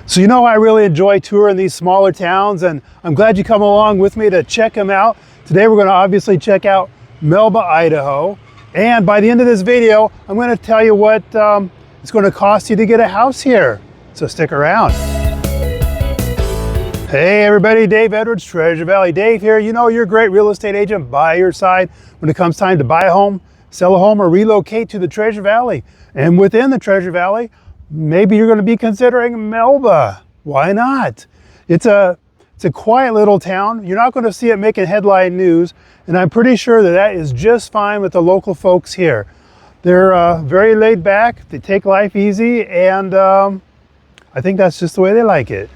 So I really enjoy touring these smaller towns, and I'm glad you come along with me to check them out. Today we're going to obviously check out Melba, Idaho, and by the end of this video I'm going to tell you what it's going to cost you to get a house here. So stick around. Hey everybody, Dave Edwards, Treasure Valley Dave here. You're a great real estate agent by your side when it comes time to buy a home, sell a home, or relocate to the Treasure Valley. And within the Treasure Valley, maybe you're going to be considering Melba. Why not? It's a quiet little town. You're not going to see it making headline news, and I'm pretty sure that is just fine with the local folks here. They're very laid back, they take life easy, and I think that's just the way they like it.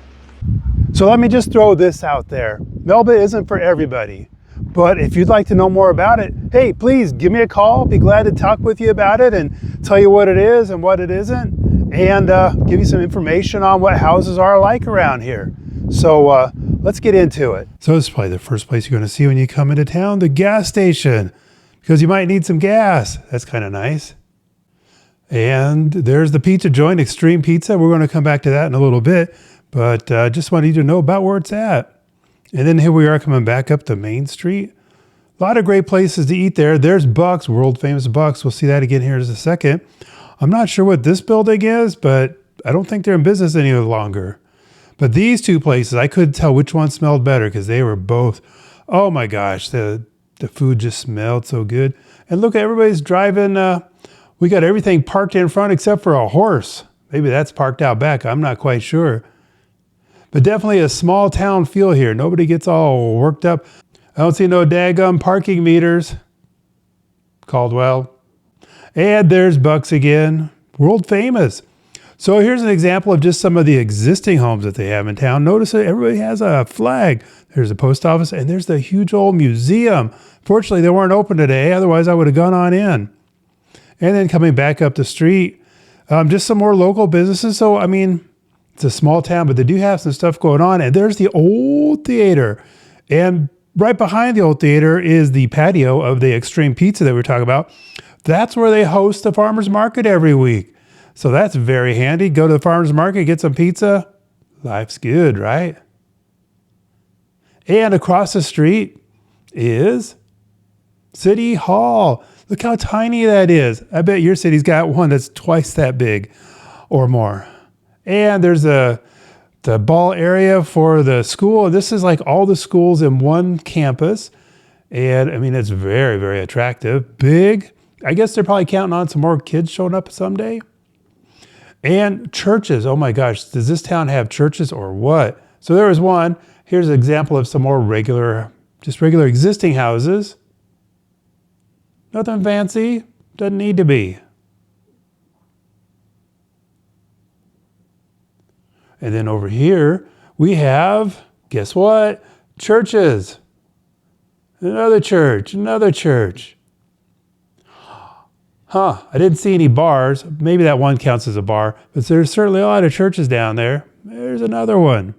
So let me just throw this out there. Melba isn't for everybody, but if you'd like to know more about it, hey, please give me a call. Be glad to talk with you about it and tell you what it is and what it isn't, and give you some information on what houses are like around here. So let's get into it. So this is probably the first place you're going to see when you come into town, the gas station, because you might need some gas. That's kind of nice. And there's the pizza joint, Extreme Pizza. We're going to come back to that in a little bit, but just wanted you to know about where it's at. And then here we are coming back up to Main Street. A lot of great places to eat there. There's Bucks, world famous Bucks. We'll see that again here in a second. I'm not sure what this building is, but I don't think they're in business any longer. But these two places, I couldn't tell which one smelled better because they were both, oh my gosh, the food just smelled so good. And look, everybody's driving. We got everything parked in front except for a horse. Maybe that's parked out back. I'm not quite sure. But definitely a small town feel here. Nobody gets all worked up. I don't see no daggum parking meters. Caldwell. And there's Bucks again. World famous. So here's an example of just some of the existing homes that they have in town. Notice that everybody has a flag. There's a post office and there's the huge old museum. Fortunately, they weren't open today. Otherwise, I would have gone on in. And then coming back up the street, just some more local businesses. So, I mean, it's a small town, but they do have some stuff going on. And there's the old theater. And right behind the old theater is the patio of the Extreme Pizza that we were talking about. That's where they host the farmer's market every week. So that's very handy. Go to the farmer's market, get some pizza. Life's good, right? And across the street is City Hall. Look how tiny that is. I bet your city's got one that's twice that big or more. And there's the ball area for the school. This is like all the schools in one campus. And I mean, it's very, very attractive. Big. I guess they're probably counting on some more kids showing up someday. And churches. Oh my gosh, does this town have churches or what? So there was one. Here's an example of some more regular existing houses. Nothing fancy. Doesn't need to be. And then over here, we have, guess what? Churches. Another church, another church. Huh, I didn't see any bars. Maybe that one counts as a bar, but there's certainly a lot of churches down there. There's another one.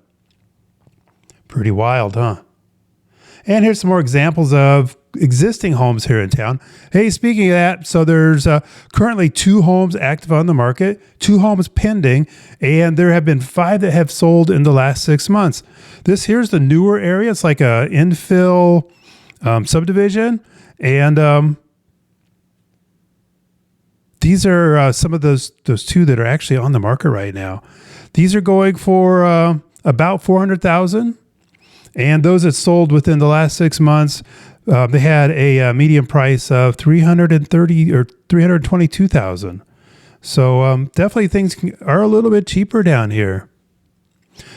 Pretty wild, huh? And here's some more examples of existing homes here in town. Hey, speaking of that, so there's currently 2 homes active on the market, 2 homes pending, and there have been 5 that have sold in the last 6 months. This here's the newer area. It's like a infill subdivision, and these are some of those 2 that are actually on the market right now. These are going for about $400,000, and those that sold within the last 6 months, they had a median price of $330,000 or $322,000. So definitely things are a little bit cheaper down here.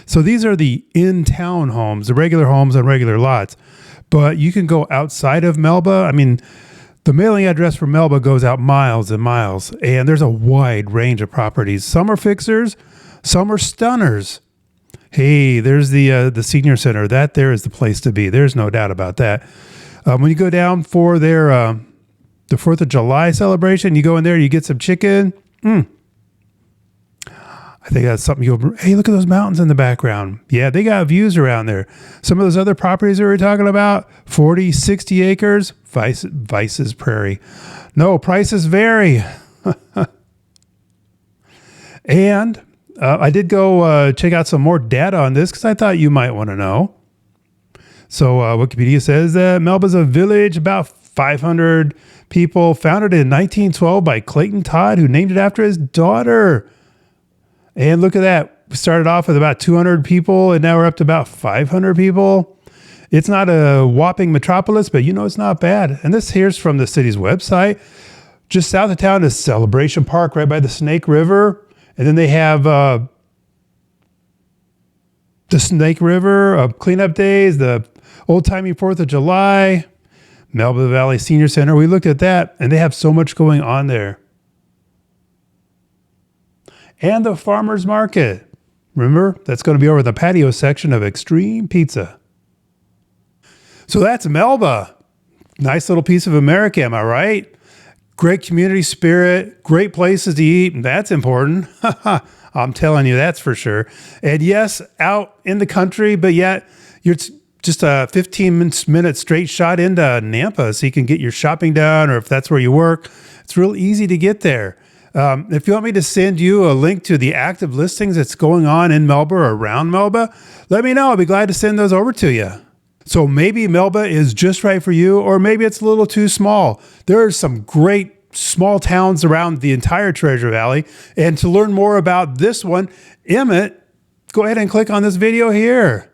So these are the in-town homes, the regular homes on regular lots. But you can go outside of Melba. I mean, the mailing address for Melba goes out miles and miles, and there's a wide range of properties. Some are fixers, some are stunners. Hey, there's the senior center. That there is the place to be. There's no doubt about that. When you go down for their the 4th of July celebration, you go in there, you get some chicken. I think that's something hey, look at those mountains in the background. Yeah, they got views around there. Some of those other properties that we were talking about, 40, 60 acres, Vice's Prairie. No, prices vary. And I did go check out some more data on this because I thought you might want to know. So Wikipedia says that Melba's a village about 500 people, founded in 1912 by Clayton Todd, who named it after his daughter. And look at that. We started off with about 200 people, and now we're up to about 500 people. It's not a whopping metropolis, but it's not bad. And this here's from the city's website. Just south of town is Celebration Park, right by the Snake River. And then they have the Snake River cleanup days, the old-timey 4th of July, Melba Valley Senior Center. We looked at that, and they have so much going on there. And the farmer's market. Remember, that's going to be over the patio section of Extreme Pizza. So that's Melba. Nice little piece of America, am I right? Great community spirit, great places to eat. That's important. I'm telling you, that's for sure. And yes, out in the country, but yet you're just a 15-minute straight shot into Nampa, so you can get your shopping done, or if that's where you work, it's real easy to get there. If you want me to send you a link to the active listings that's going on in Melba or around Melba, let me know. I'll be glad to send those over to you. So maybe Melba is just right for you, or maybe it's a little too small. There are some great small towns around the entire Treasure Valley. And to learn more about this one, Emmett, go ahead and click on this video here.